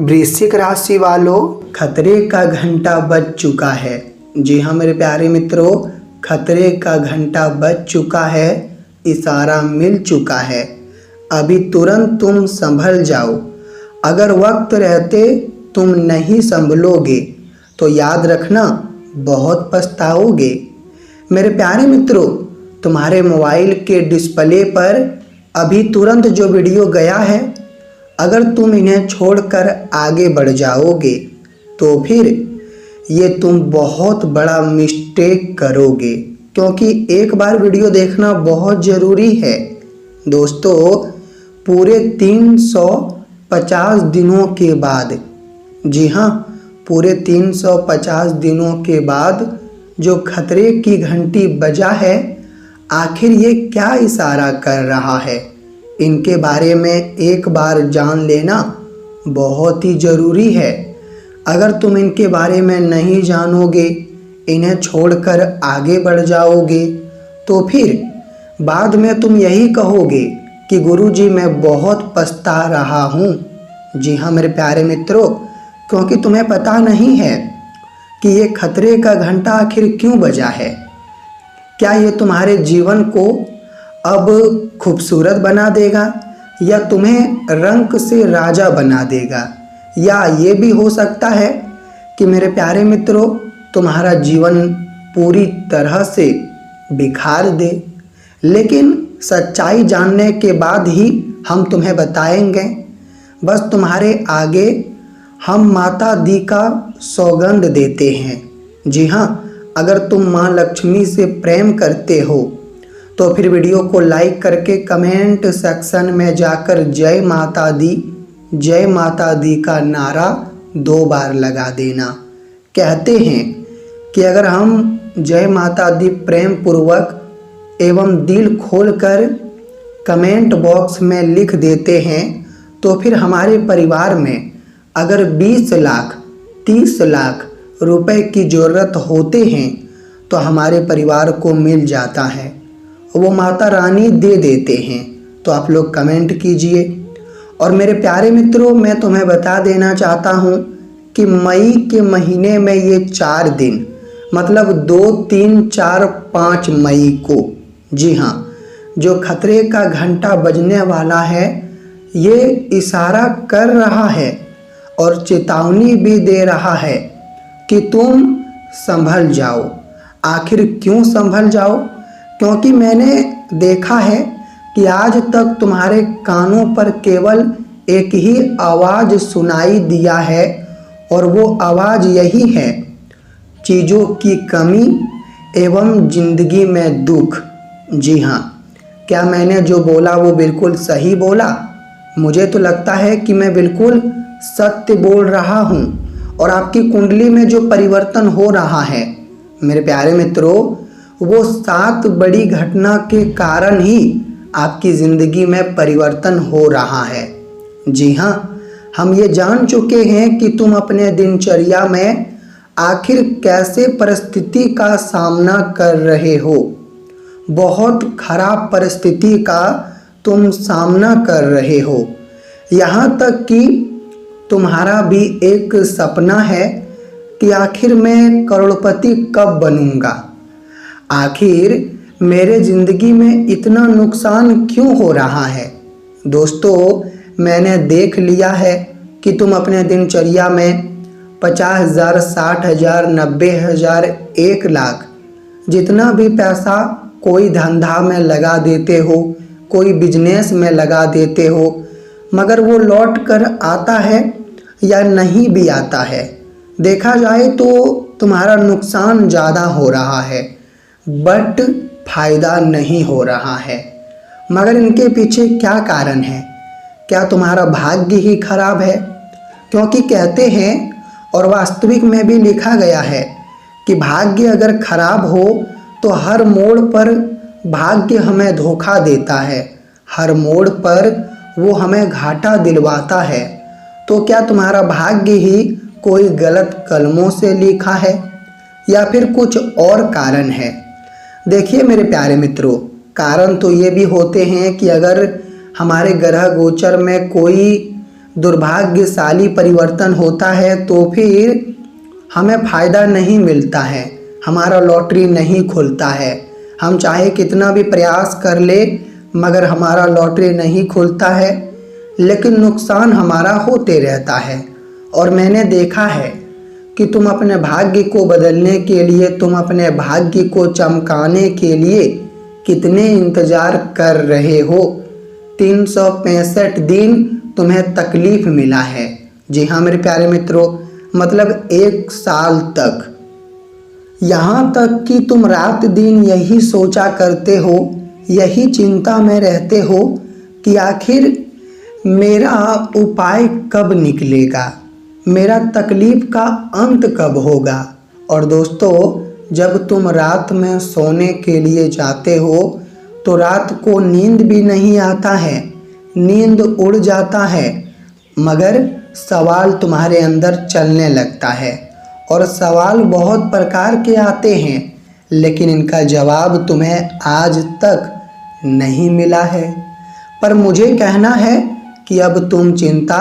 वृश्चिक राशि वालों, खतरे का घंटा बज चुका है। जी हाँ मेरे प्यारे मित्रों, खतरे का घंटा बज चुका है, इशारा मिल चुका है। अभी तुरंत तुम संभल जाओ। अगर वक्त रहते तुम नहीं संभलोगे तो याद रखना बहुत पछताओगे। मेरे प्यारे मित्रों, तुम्हारे मोबाइल के डिस्प्ले पर अभी तुरंत जो वीडियो गया है, अगर तुम इन्हें छोड़कर आगे बढ़ जाओगे तो फिर ये तुम बहुत बड़ा मिस्टेक करोगे, क्योंकि एक बार वीडियो देखना बहुत ज़रूरी है। दोस्तों, पूरे 350 दिनों के बाद, जी हाँ पूरे 350 दिनों के बाद जो खतरे की घंटी बजा है, आखिर ये क्या इशारा कर रहा है, इनके बारे में एक बार जान लेना बहुत ही ज़रूरी है। अगर तुम इनके बारे में नहीं जानोगे, इन्हें छोड़कर आगे बढ़ जाओगे तो फिर बाद में तुम यही कहोगे कि गुरुजी मैं बहुत पछता रहा हूँ। जी हाँ मेरे प्यारे मित्रों, क्योंकि तुम्हें पता नहीं है कि ये खतरे का घंटा आखिर क्यों बजा है। क्या ये तुम्हारे जीवन को अब खूबसूरत बना देगा या तुम्हें रंक से राजा बना देगा, या ये भी हो सकता है कि मेरे प्यारे मित्रों तुम्हारा जीवन पूरी तरह से बिखार दे। लेकिन सच्चाई जानने के बाद ही हम तुम्हें बताएंगे। बस तुम्हारे आगे हम माता दी का सौगंध देते हैं। जी हाँ, अगर तुम माँ लक्ष्मी से प्रेम करते हो तो फिर वीडियो को लाइक करके कमेंट सेक्शन में जाकर जय माता दी का नारा 2 बार लगा देना। कहते हैं कि अगर हम जय माता दी प्रेम पूर्वक एवं दिल खोलकर कमेंट बॉक्स में लिख देते हैं तो फिर हमारे परिवार में अगर 20 लाख 30 लाख रुपए की ज़रूरत होते हैं तो हमारे परिवार को मिल जाता है, वो माता रानी दे देते हैं। तो आप लोग कमेंट कीजिए। और मेरे प्यारे मित्रों, मैं तुम्हें बता देना चाहता हूँ कि मई के महीने में ये 4 दिन, मतलब 2, 3, 4, 5 मई को, जी हाँ, जो खतरे का घंटा बजने वाला है, ये इशारा कर रहा है और चेतावनी भी दे रहा है कि तुम संभल जाओ। आखिर क्यों संभल जाओ? क्योंकि मैंने देखा है कि आज तक तुम्हारे कानों पर केवल एक ही आवाज़ सुनाई दिया है, और वो आवाज़ यही है, चीज़ों की कमी एवं जिंदगी में दुख। जी हाँ, क्या मैंने जो बोला वो बिल्कुल सही बोला? मुझे तो लगता है कि मैं बिल्कुल सत्य बोल रहा हूँ। और आपकी कुंडली में जो परिवर्तन हो रहा है मेरे प्यारे मित्रों, वो 7 बड़ी घटना के कारण ही आपकी ज़िंदगी में परिवर्तन हो रहा है। जी हाँ, हम ये जान चुके हैं कि तुम अपने दिनचर्या में आखिर कैसे परिस्थिति का सामना कर रहे हो। बहुत खराब परिस्थिति का तुम सामना कर रहे हो। यहाँ तक कि तुम्हारा भी एक सपना है कि आखिर मैं करोड़पति कब बनूंगा, आखिर मेरे ज़िंदगी में इतना नुकसान क्यों हो रहा है। दोस्तों, मैंने देख लिया है कि तुम अपने दिनचर्या में 50,000, 60,000, 90,000, 1 लाख जितना भी पैसा कोई धंधा में लगा देते हो, कोई बिजनेस में लगा देते हो, मगर वो लौट कर आता है या नहीं भी आता है। देखा जाए तो तुम्हारा नुकसान ज़्यादा हो रहा है, बट फायदा नहीं हो रहा है। मगर इनके पीछे क्या कारण है? क्या तुम्हारा भाग्य ही खराब है? क्योंकि कहते हैं और वास्तविक में भी लिखा गया है कि भाग्य अगर खराब हो तो हर मोड़ पर भाग्य हमें धोखा देता है, हर मोड़ पर वो हमें घाटा दिलवाता है। तो क्या तुम्हारा भाग्य ही कोई गलत कलमों से लिखा है या फिर कुछ और कारण है? देखिए मेरे प्यारे मित्रों, कारण तो ये भी होते हैं कि अगर हमारे ग्रह गोचर में कोई दुर्भाग्यशाली परिवर्तन होता है तो फिर हमें फ़ायदा नहीं मिलता है, हमारा लॉटरी नहीं खुलता है। हम चाहे कितना भी प्रयास कर ले मगर हमारा लॉटरी नहीं खुलता है, लेकिन नुकसान हमारा होते रहता है। और मैंने देखा है कि तुम अपने भाग्य को बदलने के लिए, तुम अपने भाग्य को चमकाने के लिए कितने इंतज़ार कर रहे हो। 365 दिन तुम्हें तकलीफ़ मिला है। जी हाँ मेरे प्यारे मित्रों, मतलब 1 साल तक। यहाँ तक कि तुम रात दिन यही सोचा करते हो, यही चिंता में रहते हो कि आखिर मेरा उपाय कब निकलेगा, मेरा तकलीफ़ का अंत कब होगा। और दोस्तों, जब तुम रात में सोने के लिए जाते हो तो रात को नींद भी नहीं आता है, नींद उड़ जाता है, मगर सवाल तुम्हारे अंदर चलने लगता है। और सवाल बहुत प्रकार के आते हैं, लेकिन इनका जवाब तुम्हें आज तक नहीं मिला है। पर मुझे कहना है कि अब तुम चिंता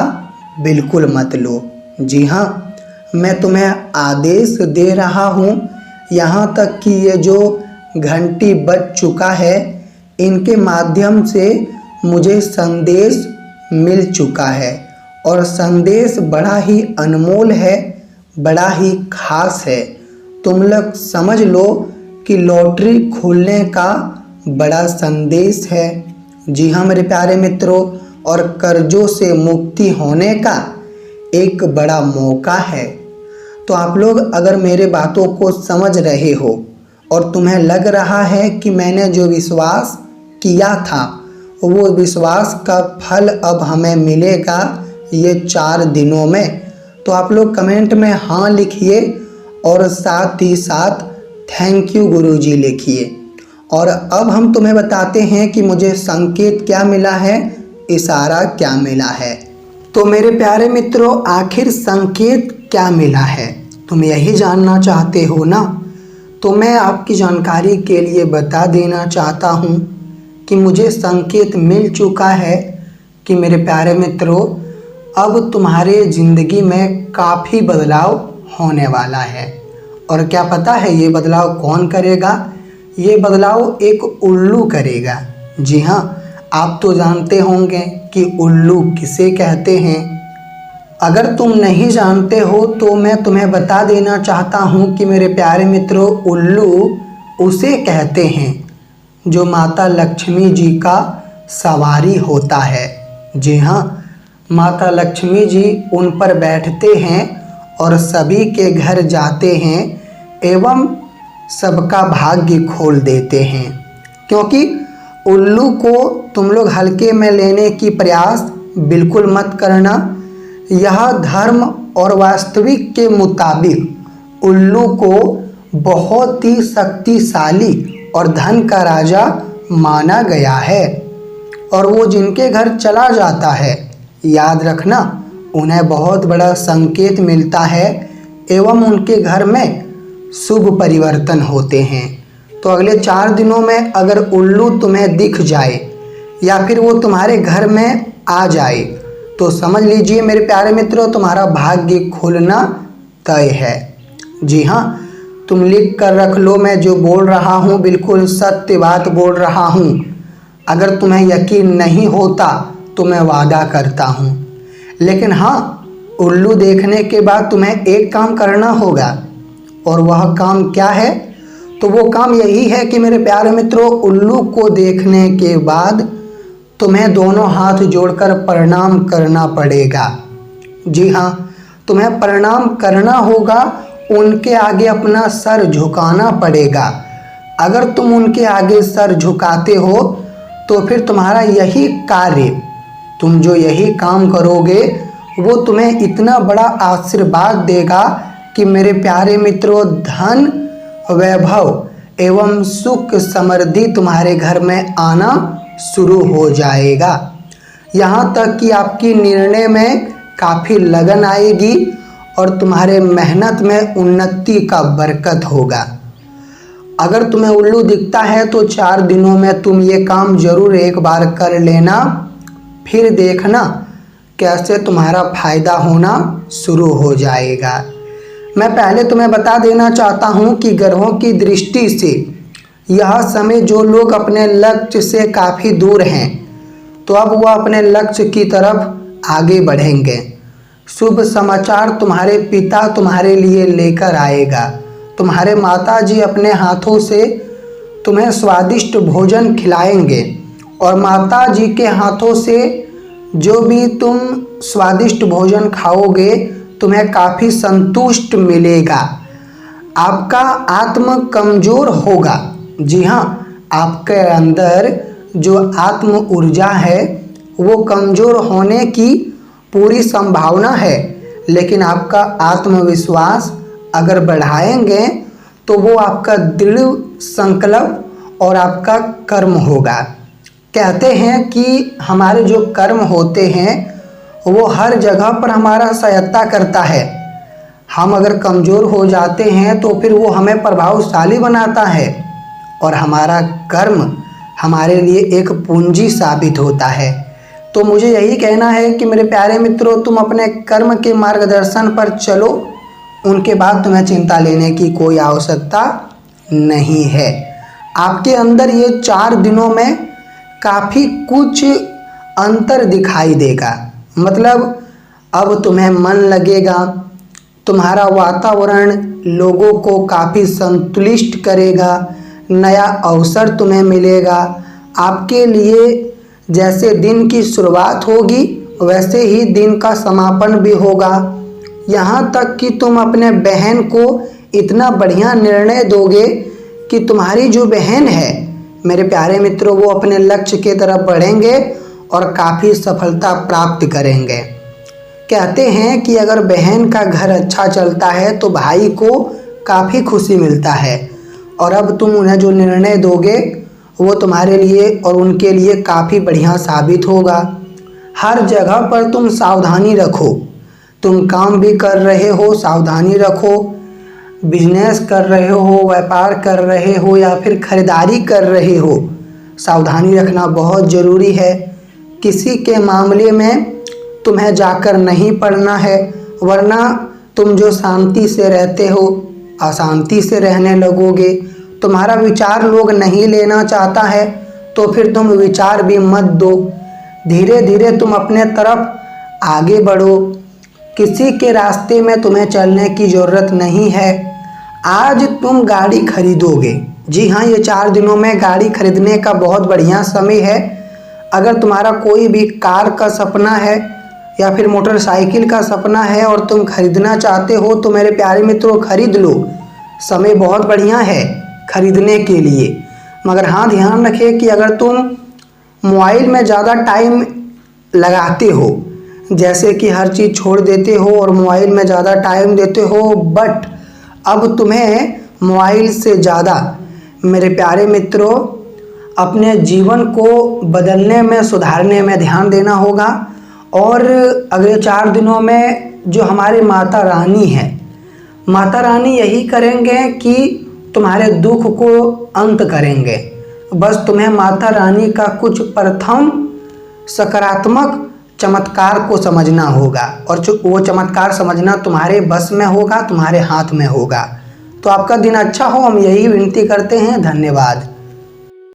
बिल्कुल मत लो। जी हाँ, मैं तुम्हें आदेश दे रहा हूँ। यहाँ तक कि ये जो घंटी बज चुका है, इनके माध्यम से मुझे संदेश मिल चुका है। और संदेश बड़ा ही अनमोल है, बड़ा ही खास है। तुम लोग समझ लो कि लॉटरी खुलने का बड़ा संदेश है। जी हाँ मेरे प्यारे मित्रों, और कर्जों से मुक्ति होने का एक बड़ा मौका है। तो आप लोग अगर मेरे बातों को समझ रहे हो और तुम्हें लग रहा है कि मैंने जो विश्वास किया था वो विश्वास का फल अब हमें मिलेगा ये 4 दिनों में, तो आप लोग कमेंट में हाँ लिखिए और साथ ही साथ थैंक यू गुरुजी लिखिए। और अब हम तुम्हें बताते हैं कि मुझे संकेत क्या मिला है, इशारा क्या मिला है। तो मेरे प्यारे मित्रों, आखिर संकेत क्या मिला है, तुम यही जानना चाहते हो ना? तो मैं आपकी जानकारी के लिए बता देना चाहता हूँ कि मुझे संकेत मिल चुका है कि मेरे प्यारे मित्रों, अब तुम्हारे ज़िंदगी में काफ़ी बदलाव होने वाला है। और क्या पता है ये बदलाव कौन करेगा? ये बदलाव एक उल्लू करेगा। जी हाँ, आप तो जानते होंगे कि उल्लू किसे कहते हैं। अगर तुम नहीं जानते हो तो मैं तुम्हें बता देना चाहता हूँ कि मेरे प्यारे मित्रों, उल्लू उसे कहते हैं जो माता लक्ष्मी जी का सवारी होता है। जी हाँ, माता लक्ष्मी जी उन पर बैठते हैं और सभी के घर जाते हैं एवं सबका भाग्य खोल देते हैं। क्योंकि उल्लू को तुम लोग हल्के में लेने की प्रयास बिल्कुल मत करना। यह धर्म और वास्तविक के मुताबिक उल्लू को बहुत ही शक्तिशाली और धन का राजा माना गया है। और वो जिनके घर चला जाता है, याद रखना, उन्हें बहुत बड़ा संकेत मिलता है एवं उनके घर में शुभ परिवर्तन होते हैं। तो अगले 4 दिनों में अगर उल्लू तुम्हें दिख जाए या फिर वो तुम्हारे घर में आ जाए तो समझ लीजिए मेरे प्यारे मित्रों, तुम्हारा भाग्य खुलना तय है। जी हाँ, तुम लिख कर रख लो, मैं जो बोल रहा हूँ बिल्कुल सत्य बात बोल रहा हूँ। अगर तुम्हें यकीन नहीं होता तो मैं वादा करता हूँ, लेकिन हाँ, उल्लू देखने के बाद तुम्हें एक काम करना होगा। और वह काम क्या है? तो वो काम यही है कि मेरे प्यारे मित्रों, उल्लू को देखने के बाद तुम्हें दोनों हाथ जोड़कर प्रणाम करना पड़ेगा। जी हाँ, तुम्हें प्रणाम करना होगा, उनके आगे अपना सर झुकाना पड़ेगा। अगर तुम उनके आगे सर झुकाते हो तो फिर तुम्हारा यही कार्य, तुम जो यही काम करोगे वो तुम्हें इतना बड़ा आशीर्वाद देगा कि मेरे प्यारे मित्रों, धन वैभव एवं सुख समृद्धि तुम्हारे घर में आना शुरू हो जाएगा। यहाँ तक कि आपकी निर्णय में काफ़ी लगन आएगी और तुम्हारे मेहनत में उन्नति का बरकत होगा। अगर तुम्हें उल्लू दिखता है तो 4 दिनों में तुम ये काम जरूर एक बार कर लेना, फिर देखना कैसे तुम्हारा फायदा होना शुरू हो जाएगा। मैं पहले तुम्हें बता देना चाहता हूँ कि ग्रहों की दृष्टि से यह समय जो लोग अपने लक्ष्य से काफ़ी दूर हैं तो अब वह अपने लक्ष्य की तरफ आगे बढ़ेंगे। शुभ समाचार तुम्हारे पिता तुम्हारे लिए लेकर आएगा। तुम्हारे माताजी अपने हाथों से तुम्हें स्वादिष्ट भोजन खिलाएंगे और माताजी के हाथों से जो भी तुम स्वादिष्ट भोजन खाओगे तुम्हें काफ़ी संतुष्ट मिलेगा। आपका आत्म कमज़ोर होगा। जी हाँ, आपके अंदर जो आत्म ऊर्जा है वो कमज़ोर होने की पूरी संभावना है, लेकिन आपका आत्मविश्वास अगर बढ़ाएंगे तो वो आपका दृढ़ संकल्प और आपका कर्म होगा। कहते हैं कि हमारे जो कर्म होते हैं वो हर जगह पर हमारा सहायता करता है। हम अगर कमज़ोर हो जाते हैं तो फिर वो हमें प्रभावशाली बनाता है और हमारा कर्म हमारे लिए एक पूंजी साबित होता है। तो मुझे यही कहना है कि मेरे प्यारे मित्रों, तुम अपने कर्म के मार्गदर्शन पर चलो, उनके बाद तुम्हें चिंता लेने की कोई आवश्यकता नहीं है। आपके अंदर ये 4 दिनों में काफ़ी कुछ अंतर दिखाई देगा। मतलब अब तुम्हें मन लगेगा, तुम्हारा वातावरण लोगों को काफ़ी संतुष्ट करेगा, नया अवसर तुम्हें मिलेगा। आपके लिए जैसे दिन की शुरुआत होगी वैसे ही दिन का समापन भी होगा। यहाँ तक कि तुम अपने बहन को इतना बढ़िया निर्णय दोगे कि तुम्हारी जो बहन है मेरे प्यारे मित्रों वो अपने लक्ष्य की तरफ बढ़ेंगे और काफ़ी सफलता प्राप्त करेंगे। कहते हैं कि अगर बहन का घर अच्छा चलता है तो भाई को काफ़ी खुशी मिलता है, और अब तुम उन्हें जो निर्णय दोगे वो तुम्हारे लिए और उनके लिए काफ़ी बढ़िया साबित होगा। हर जगह पर तुम सावधानी रखो। तुम काम भी कर रहे हो, सावधानी रखो। बिजनेस कर रहे हो, व्यापार कर रहे हो या फिर खरीदारी कर रहे हो, सावधानी रखना बहुत ज़रूरी है। किसी के मामले में तुम्हें जाकर नहीं पड़ना है, वरना तुम जो शांति से रहते हो अशांति से रहने लगोगे। तुम्हारा विचार लोग नहीं लेना चाहता है तो फिर तुम विचार भी मत दो। धीरे धीरे तुम अपने तरफ आगे बढ़ो। किसी के रास्ते में तुम्हें चलने की ज़रूरत नहीं है। आज तुम गाड़ी खरीदोगे। जी हाँ, ये 4 दिनों में गाड़ी खरीदने का बहुत बढ़िया समय है। अगर तुम्हारा कोई भी कार का सपना है या फिर मोटरसाइकिल का सपना है और तुम खरीदना चाहते हो तो मेरे प्यारे मित्रों खरीद लो। समय बहुत बढ़िया है खरीदने के लिए। मगर हाँ, ध्यान रखें कि अगर तुम मोबाइल में ज़्यादा टाइम लगाते हो, जैसे कि हर चीज़ छोड़ देते हो और मोबाइल में ज़्यादा टाइम देते हो, बट अब तुम्हें मोबाइल से ज़्यादा मेरे प्यारे मित्रों अपने जीवन को बदलने में सुधारने में ध्यान देना होगा। और अगले 4 दिनों में जो हमारे माता रानी है, माता रानी यही करेंगे कि तुम्हारे दुख को अंत करेंगे। बस तुम्हें माता रानी का कुछ प्रथम सकारात्मक चमत्कार को समझना होगा, और जो वो चमत्कार समझना तुम्हारे बस में होगा, तुम्हारे हाथ में होगा। तो आपका दिन अच्छा हो, हम यही विनती करते हैं। धन्यवाद।